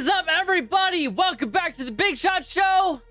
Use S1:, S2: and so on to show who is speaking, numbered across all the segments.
S1: is up, everybody? Welcome back to the Big Shot Show.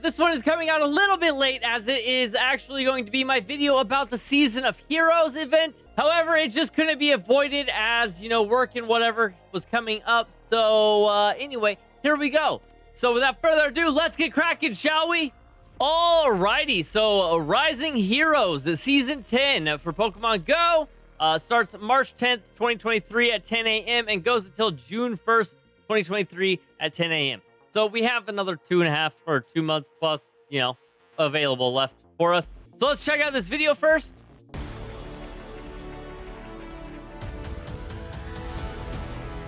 S1: This one is coming out a little bit late, as it is actually going to be my video about the Season of Heroes event. However, it just couldn't be avoided as, you know, work and whatever was coming up. So, anyway, here we go. So, without further ado, let's get cracking, shall we? Alrighty, so Rising Heroes, Season 10 for Pokemon Go starts March 10th, 2023 at 10 a.m. and goes until June 1st, 2023 at 10 a.m. So we have another 2.5 or 2 months plus, you know, available left for us. So let's check out this video first.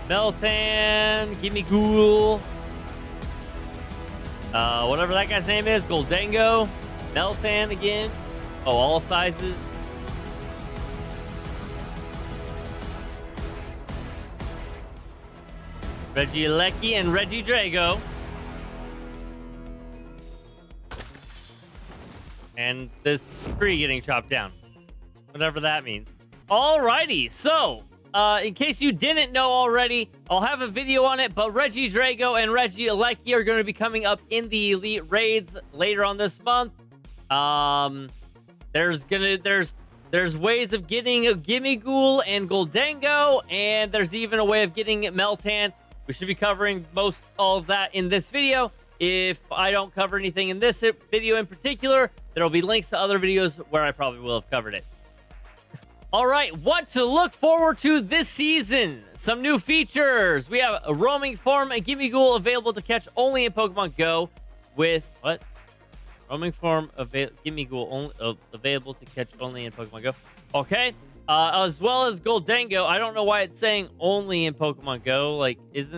S1: Meltan, Gimme Ghoul. Whatever that guy's name is, Goldango, Meltan again. Oh, all sizes. Regieleki and Regidrago. And this tree getting chopped down. Whatever that means. Alrighty, so in case you didn't know already, I'll have a video on it, but Regidrago and Regieleki are going to be coming up in the Elite Raids later on this month. There's ways of getting Gimme Ghoul and Goldango, and there's even a way of getting Meltan. We should be covering all of that in this video. If I don't cover anything in this video in particular, there will be links to other videos where I probably will have covered it. All right, what to look forward to this season? Some new features. We have a roaming form and Gimme Ghoul available to catch only in Pokemon Go with what? Roaming form Gimme Ghoul available to catch only in Pokemon Go. Okay. As well as Goldango. I don't know why it's saying only in Pokemon Go. Like, is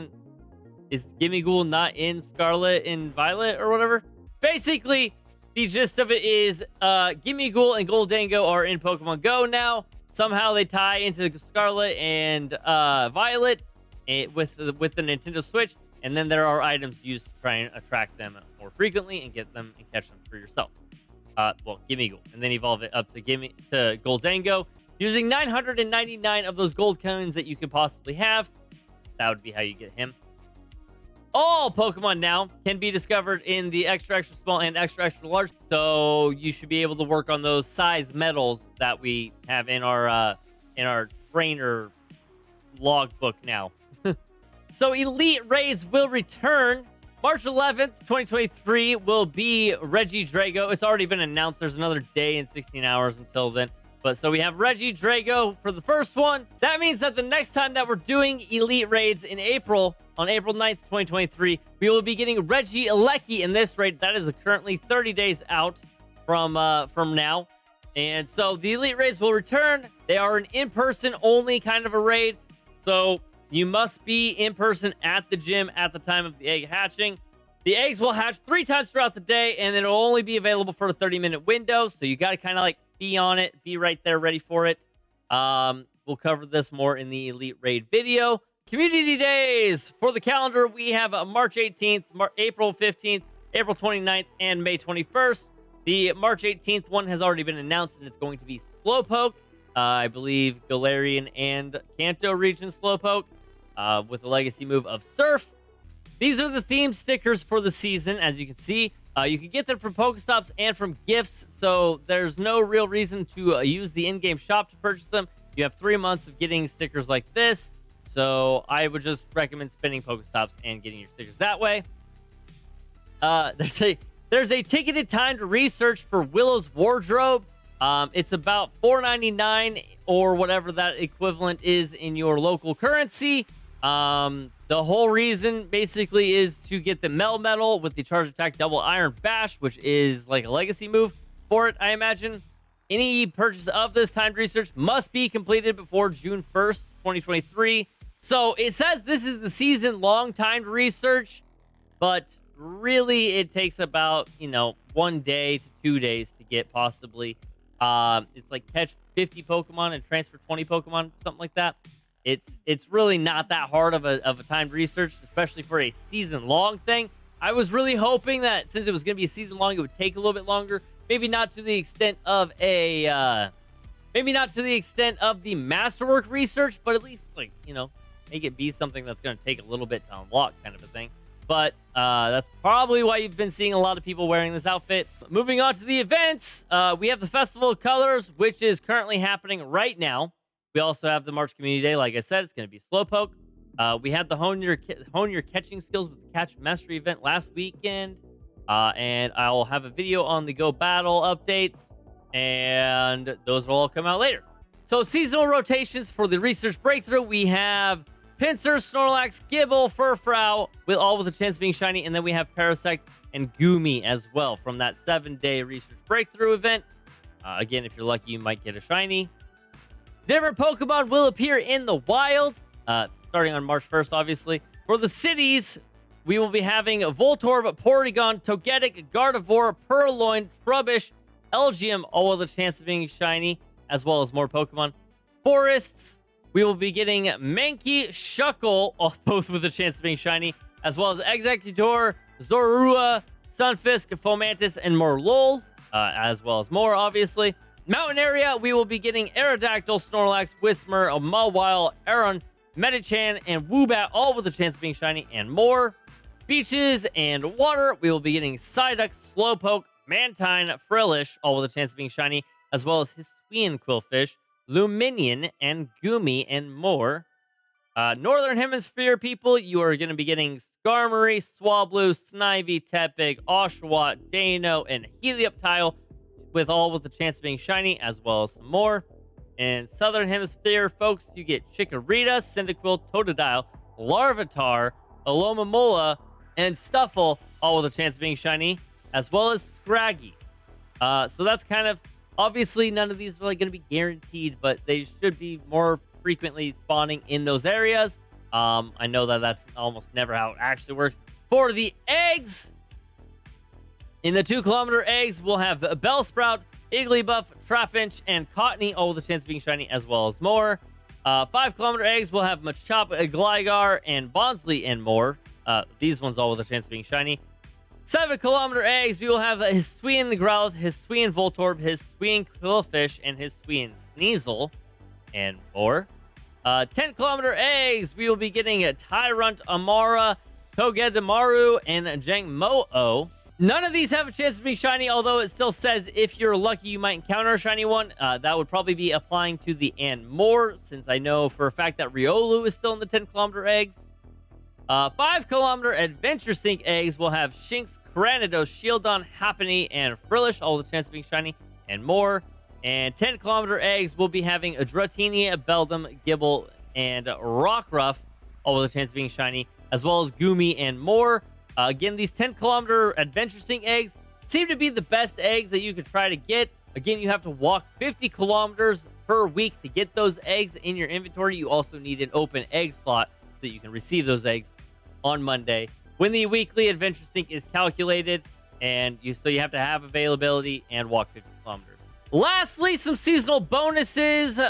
S1: Gimme Ghoul not in Scarlet and Violet or whatever? Basically, the gist of it is Gimme Ghoul and Goldango are in Pokemon Go now. Somehow they tie into Scarlet and Violet with the Nintendo Switch, and then there are items used to try and attract them more frequently and get them and catch them for yourself. Well, Gimme Ghoul, and then evolve it up to Goldango using 999 of those gold coins that you could possibly have. That would be how you get him. All Pokemon now can be discovered in the extra, extra small and extra, extra large. So you should be able to work on those size medals that we have in our trainer logbook now. So Elite Raids will return. March 11th, 2023 will be Regidrago. It's already been announced. There's another day and 16 hours until then. But so we have Regidrago for the first one. That means that the next time that we're doing Elite Raids in April, on April 9th, 2023, we will be getting Regieleki in this raid. That is currently 30 days out from now. And so the Elite Raids will return. They are an in-person only kind of a raid. So you must be in person at the gym at the time of the egg hatching. The eggs will hatch 3 times throughout the day, and it'll only be available for a 30-minute window. So you got to kind of like be on it, be right there, ready for it. We'll cover this more in the Elite Raid video. Community days for the calendar. We have March 18th, April 15th, April 29th, and May 21st. The March 18th one has already been announced, and it's going to be Slowpoke. I believe Galarian and Kanto region Slowpoke with the legacy move of Surf. These are the theme stickers for the season, as you can see. You can get them from Pokestops and from gifts, so there's no real reason to use the in-game shop to purchase them. You have 3 months of getting stickers like this, so I would just recommend spending Pokestops and getting your stickers that way. There's a ticketed time to research for Willow's wardrobe. It's about $4.99 or whatever that equivalent is in your local currency. The whole reason basically is to get the Medal with the Charge Attack Double Iron Bash, which is like a legacy move for it, I imagine. Any purchase of this timed research must be completed before June 1st, 2023. So it says this is the season-long timed research, but really it takes about, 1 day to 2 days to get possibly. It's like catch 50 Pokemon and transfer 20 Pokemon, something like that. It's really not that hard of a timed research, especially for a season-long thing. I was really hoping that since it was going to be a season-long, it would take a little bit longer. Maybe not to the extent of the Masterwork research, but at least, make it be something that's going to take a little bit to unlock, kind of a thing. But that's probably why you've been seeing a lot of people wearing this outfit. Moving on to the events, we have the Festival of Colors, which is currently happening right now. We also have the March Community Day. Like I said, it's going to be Slowpoke. We had the hone your catching skills with the Catch Mastery event last weekend. And I'll have a video on the Go Battle updates. And those will all come out later. So seasonal rotations for the Research Breakthrough. We have Pinsir, Snorlax, Gibble, Furfrou, all with a chance of being shiny. And then we have Parasect and Goomy as well from that 7-day Research Breakthrough event. Again, if you're lucky, you might get a shiny. Different Pokemon will appear in the wild, starting on March 1st, obviously. For the cities, we will be having Voltorb, Porygon, Togetic, Gardevoir, Purloin, Trubbish, Elgium, all with a chance of being shiny, as well as more Pokemon. Forests, we will be getting Mankey, Shuckle, all both with a chance of being shiny, as well as Executor, Zorua, Sunfisk, Fomantis, and Morlul, as well as more, obviously. Mountain area, we will be getting Aerodactyl, Snorlax, Whismur, Mawile, Aron, Metachan, and Woobat, all with a chance of being shiny, and more. Beaches and water, we will be getting Psyduck, Slowpoke, Mantine, Frillish, all with a chance of being shiny, as well as Hisuian Quillfish, Luminion, and Goomy, and more. Northern Hemisphere people, you are going to be getting Skarmory, Swablu, Snivy, Tepig, Oshawott, Dano, and Helioptile, with a chance of being shiny, as well as some more. In Southern Hemisphere, folks, you get Chikorita, Cyndaquil, Totodile, Larvitar, Alomomola, and Stuffle, all with a chance of being shiny, as well as Scraggy. So that's kind of, obviously, none of these are really going to be guaranteed, but they should be more frequently spawning in those areas. I know that that's almost never how it actually works. For the eggs, in the 2-kilometer eggs, we'll have Bellsprout, Igglybuff, Trapinch, and Cottony, all with a chance of being shiny, as well as more. 5-kilometer eggs, we'll have Machop, Gligar, and Bonsly, and more. These ones all with a chance of being shiny. 7-kilometer eggs, we will have Hisuian Growlithe, Hisuian Voltorb, Hisuian Quillfish, and Hisuian Sneasel, and more. 10-kilometer eggs, we will be getting a Tyrunt, Amara, Togedemaru, and Jangmo-O. None of these have a chance of being shiny, although it still says if you're lucky, you might encounter a shiny one. That would probably be applying to the and more, since I know for a fact that Riolu is still in the 10-kilometer eggs. 5-kilometer Adventure Sync eggs will have Shinx, Cranidos, Shieldon, Happiny, and Frillish, all with a chance of being shiny, and more. And 10-kilometer eggs will be having a Dratini, Beldum, Gibble, and Rockruff, all with a chance of being shiny, as well as Goomy and more. Again, these 10-kilometer Adventure Sync eggs seem to be the best eggs that you could try to get. Again, you have to walk 50 kilometers per week to get those eggs in your inventory. You also need an open egg slot so that you can receive those eggs on Monday when the weekly Adventure Sync is calculated, and you have to have availability and walk 50 kilometers. Lastly, some seasonal bonuses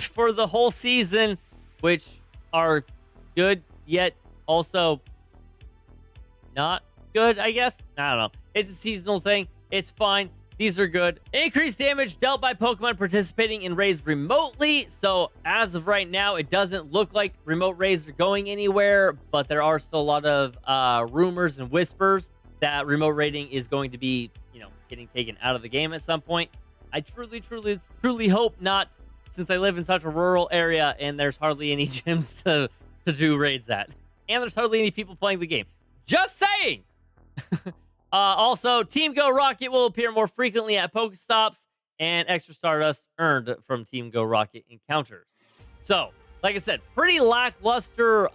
S1: for the whole season, which are good, yet also not good, I guess. I don't know. It's a seasonal thing. It's fine. These are good. Increased damage dealt by Pokemon participating in raids remotely. So as of right now, it doesn't look like remote raids are going anywhere, but there are still a lot of rumors and whispers that remote raiding is going to be, getting taken out of the game at some point. I truly hope not, since I live in such a rural area and there's hardly any gyms to do raids at. And there's hardly any people playing the game. Just saying! Also, Team Go Rocket will appear more frequently at Pokestops, and extra Stardust earned from Team Go Rocket encounters. So, like I said, pretty lackluster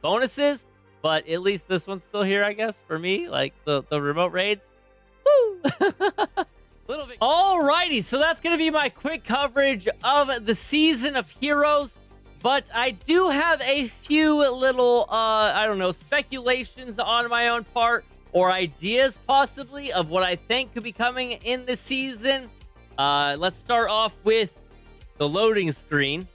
S1: bonuses, but at least this one's still here, I guess, for me. Like, the remote raids. Woo! Little bit. Alrighty, so that's going to be my quick coverage of the Season of Heroes. But I do have a few little, speculations on my own part, or ideas possibly of what I think could be coming in this season. Let's start off with the loading screen.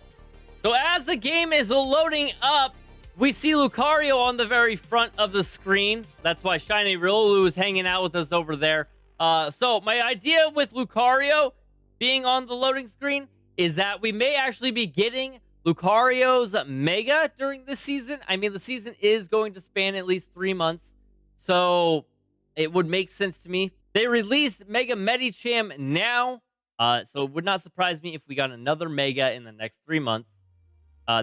S1: So as the game is loading up, we see Lucario on the very front of the screen. That's why Shiny Riolu is hanging out with us over there. So my idea with Lucario being on the loading screen is that we may actually be getting Lucario's Mega during this season. I mean, the season is going to span at least 3 months, so it would make sense to me. They released Mega Medicham now, so it would not surprise me if we got another Mega in the next 3 months.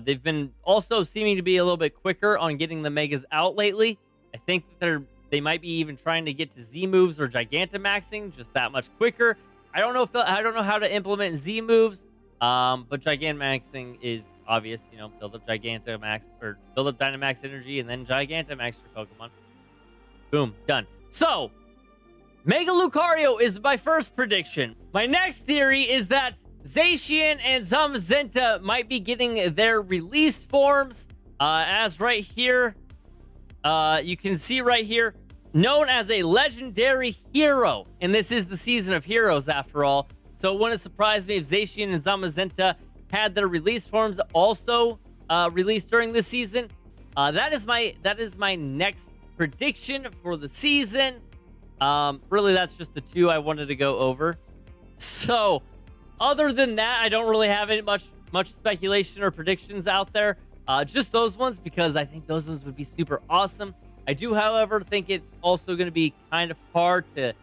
S1: They've been also seeming to be a little bit quicker on getting the Megas out lately. I think that they might be even trying to get to Z moves or Gigantamaxing just that much quicker. I don't know how to implement Z moves, but Gigantamaxing is obvious. You know, build up Gigantamax or build up Dynamax energy and then Gigantamax your Pokemon. Boom, done. So, Mega Lucario is my first prediction. My next theory is that Zacian and Zamazenta might be getting their release forms, as right here, you can see right here, known as a legendary hero. And this is the season of heroes after all. So it wouldn't surprise me if Zacian and Zamazenta had their release forms also released during this season. That is my next prediction for the season. Really, that's just the two I wanted to go over. So, other than that, I don't really have any much speculation or predictions out there. Just those ones, because I think those ones would be super awesome. I do, however, think it's also going to be kind of hard to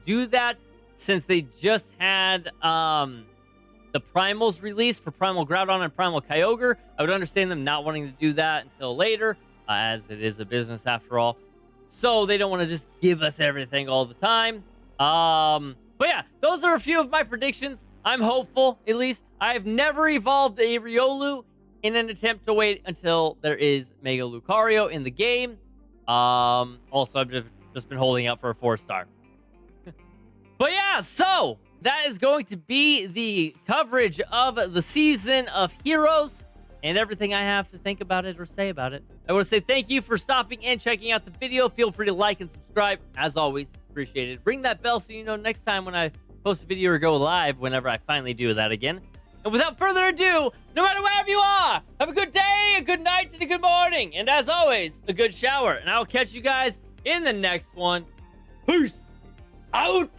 S1: do that, since they just had the Primals released for Primal Groudon and Primal Kyogre. I would understand them not wanting to do that until later, as it is a business after all. So they don't want to just give us everything all the time. But yeah, those are a few of my predictions. I'm hopeful, at least. I've never evolved a Riolu in an attempt to wait until there is Mega Lucario in the game. Also, I've just been holding out for a 4-star. But yeah, so that is going to be the coverage of the season of Heroes and everything I have to think about it or say about it. I want to say thank you for stopping and checking out the video. Feel free to like and subscribe. As always, appreciated. Ring that bell so you know next time when I post a video or go live, whenever I finally do that again. And without further ado, no matter wherever you are, have a good day, a good night, and a good morning. And as always, a good shower. And I'll catch you guys in the next one. Peace out!